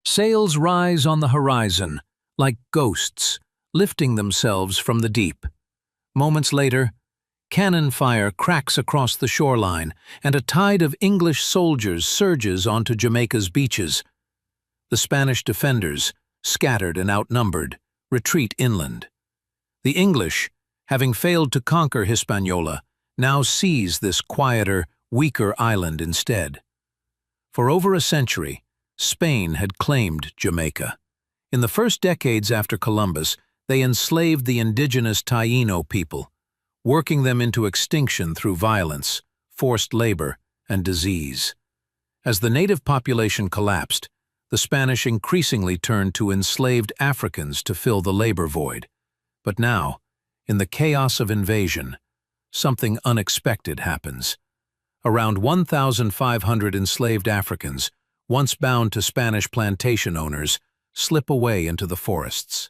Sails rise on the horizon, like ghosts, lifting themselves from the deep. Moments later, cannon fire cracks across the shoreline, and a tide of English soldiers surges onto Jamaica's beaches. The Spanish defenders, scattered and outnumbered, retreat inland. The English, having failed to conquer Hispaniola, now seize this quieter, weaker island instead. For over a century, Spain had claimed Jamaica. In the first decades after Columbus, they enslaved the indigenous Taíno people, working them into extinction through violence, forced labor, and disease. As the native population collapsed, the Spanish increasingly turned to enslaved Africans to fill the labor void. But now, in the chaos of invasion, something unexpected happens. Around 1,500 enslaved Africans, once bound to Spanish plantation owners, slip away into the forests.